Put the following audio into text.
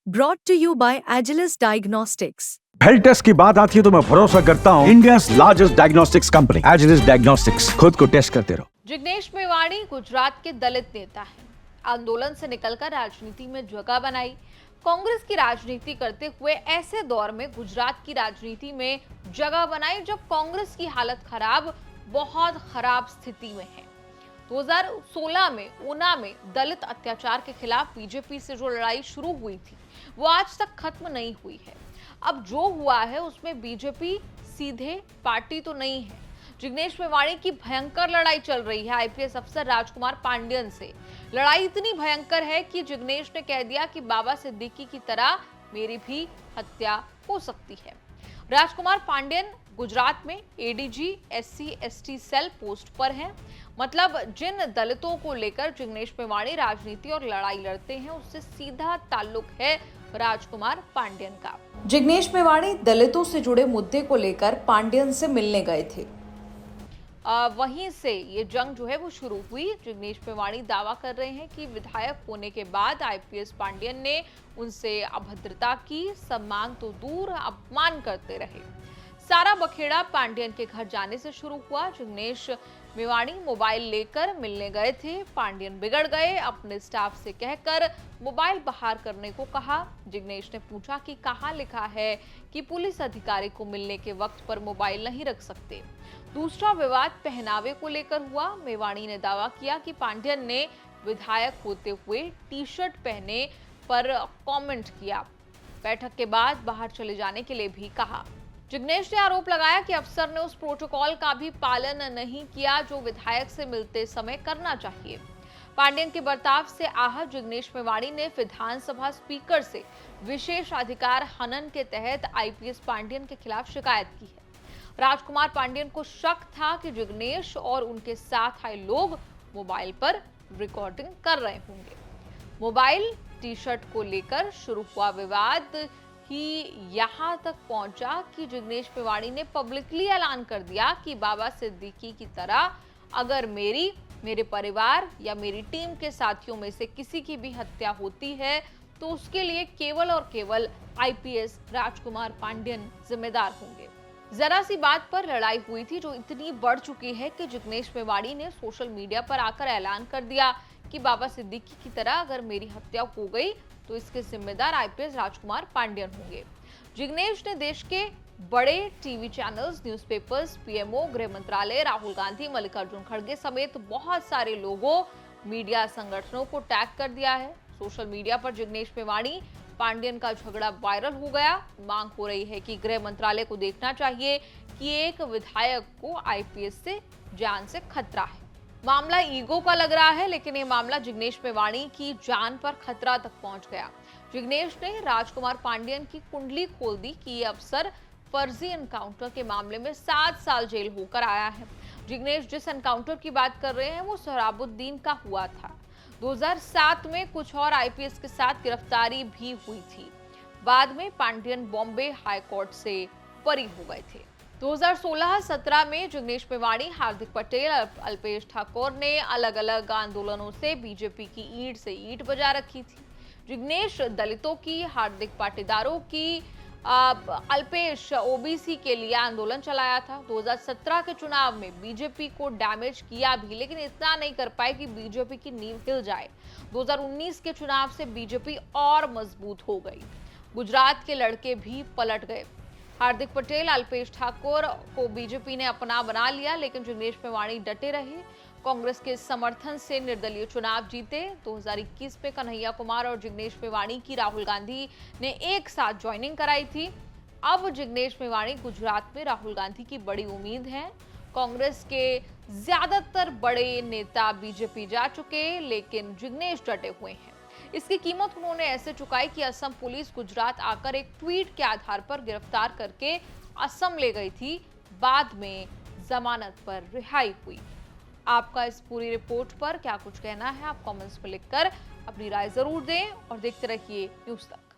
Brought to you by Agilus Diagnostics. Health test की बात आती है तो मैं भरोसा करता हूँ India's largest diagnostics company Agilus diagnostics. खुद को टेस्ट करते रहो। जिग्नेश मेवाणी गुजरात के दलित नेता हैं। आंदोलन से निकलकर राजनीति में जगह बनाई। कांग्रेस की राजनीति करते हुए ऐसे दौर में गुजरात की राजनीति में जगह बनाई जब कांग्रेस की हालत खराब, बहुत खराब स्थिति में है। 2016 में ऊना में दलित अत्याचार के खिलाफ बीजेपी से जो लड़ाई शुरू हुई थी वो आज तक खत्म नहीं हुई है। अब जो हुआ है उसमें बीजेपी सीधे पार्टी तो नहीं है। जिग्नेश मेवाणी की भयंकर लड़ाई चल रही है आईपीएस अफसर राजकुमार पांड्यन से। लड़ाई इतनी भयंकर है कि जिग्नेश ने कह दिया कि बाबा सिद्दीकी की तरह मेरी भी हत्या हो सकती है। राजकुमार पांड्यन गुजरात में एडीजी SC/ST सेल पोस्ट पर हैं। मतलब जिन दलितों को लेकर जिग्नेश मेवाणी राजनीति और लड़ाई लड़ते हैं उससे सीधा ताल्लुक है राजकुमार पांड्यन का। जिग्नेश मेवाणी दलितों से जुड़े मुद्दे को लेकर पांड्यन से मिलने गए थे। वहीं से ये जंग जो है वो शुरू हुई। जिग्नेश मेवाणी दावा कर रहे हैं कि विधायक होने के बाद आईपीएस पांड्यन ने उनसे अभद्रता की, सम्मान तो दूर अपमान करते रहे। सारा बखेड़ा पांड्यन के घर जाने से शुरू हुआ। जिग्नेश मेवाणी मोबाइल लेकर मिलने गए थे। पांड्यन बिगड़ गए, अपने स्टाफ से कहकर मोबाइल बाहर करने को कहा। जिग्नेश ने पूछा कि कहाँ लिखा है कि पुलिस अधिकारी को मिलने के वक्त पर मोबाइल नहीं रख सकते। दूसरा विवाद पहनावे को लेकर हुआ। मेवाणी ने दावा किया कि पांड्यन ने विधायक होते हुए टी-शर्ट पहने पर कमेंट किया। बैठक के बाद बाहर चले जाने के लिए भी कहा। जिग्नेश ने आरोप लगाया कि अफसर ने उस प्रोटोकॉल का भी पालन नहीं किया जो विधायक से मिलते समय करना चाहिए। पांड्यन के बर्ताव से आहत जिग्नेश मेवाणी ने विधानसभा स्पीकर से विशेष अधिकार हनन के तहत आईपीएस पांड्यन के खिलाफ शिकायत की है। राजकुमार पांड्यन को शक था कि जिग्नेश और उनके साथ आए लोग मोबाइल पर रिकॉर्डिंग कर रहे होंगे। मोबाइल टी-शर्ट को लेकर शुरू हुआ विवाद कि यहां तक पहुंचा कि जिग्नेश मेवाणी ने पब्लिकली ऐलान कर दिया कि बाबा सिद्दीकी की तरह अगर मेरे परिवार या मेरी टीम के साथियों में से किसी की भी हत्या होती है तो उसके लिए केवल और केवल आईपीएस राजकुमार पांड्यन जिम्मेदार होंगे। जरा सी बात पर लड़ाई हुई थी जो इतनी बढ़ चुकी है कि जिग्नेश मेवाणी ने सोशल मीडिया पर आकर ऐलान कर दिया कि बाबा सिद्दीकी की तरह अगर मेरी हत्या हो गई तो इसके जिम्मेदार आईपीएस राजकुमार पांड्यन होंगे। जिग्नेश ने देश के बड़े टीवी चैनल्स, न्यूज़पेपर्स, पीएमओ, गृह मंत्रालय, राहुल गांधी, मल्लिकार्जुन खड़गे समेत बहुत सारे लोगों, मीडिया संगठनों को टैग कर दिया है। सोशल मीडिया पर जिग्नेश मेवाणी पांड्यन का झगड़ा वायरल हो गया। मांग हो रही है कि गृह मंत्रालय को देखना चाहिए कि एक विधायक को आईपीएस से जान से खतरा है। मामला ईगो का लग रहा है लेकिन ये मामला जिग्नेश मेवाणी की जान पर खतरा तक पहुंच गया। जिग्नेश ने राजकुमार पांड्यन की कुंडली खोल दी कि ये अफसर फर्जी एनकाउंटर के मामले में 7 साल जेल होकर आया है। जिग्नेश जिस एनकाउंटर की बात कर रहे हैं वो सोहराबुद्दीन का हुआ था। 2007 में कुछ और आईपीएस के साथ गिरफ्तारी भी हुई थी। बाद में पांड्यन बॉम्बे हाई कोर्ट से बरी हो गए थे। 2016-17 में जिग्नेश मेवाणी, हार्दिक पटेल, अल्पेश ठाकोर ने अलग अलग आंदोलनों से बीजेपी की ईंट से ईंट बजा रखी थी। जिग्नेश दलितों की, हार्दिक पाटीदारों की, अल्पेश ओबीसी के लिए आंदोलन चलाया था। 2017 के चुनाव में बीजेपी को डैमेज किया भी लेकिन इतना नहीं कर पाए कि बीजेपी की नींव हिल जाए। 2019 के चुनाव से बीजेपी और मजबूत हो गई। गुजरात के लड़के भी पलट गए। हार्दिक पटेल, अल्पेश ठाकोर को बीजेपी ने अपना बना लिया लेकिन जिग्नेश मेवाणी डटे रहे। कांग्रेस के समर्थन से निर्दलीय चुनाव जीते। 2021 में कन्हैया कुमार और जिग्नेश मेवाणी की राहुल गांधी ने एक साथ ज्वाइनिंग कराई थी। अब जिग्नेश मेवाणी गुजरात में राहुल गांधी की बड़ी उम्मीद है। कांग्रेस के ज्यादातर बड़े नेता बीजेपी जा चुके लेकिन जिग्नेश डटे हुए हैं। इसकी कीमत उन्होंने ऐसे चुकाई कि असम पुलिस गुजरात आकर एक ट्वीट के आधार पर गिरफ्तार करके असम ले गई थी। बाद में जमानत पर रिहाई हुई। आपका इस पूरी रिपोर्ट पर क्या कुछ कहना है? आप कमेंट्स में लिखकर अपनी राय जरूर दें और देखते रहिए न्यूज़ तक।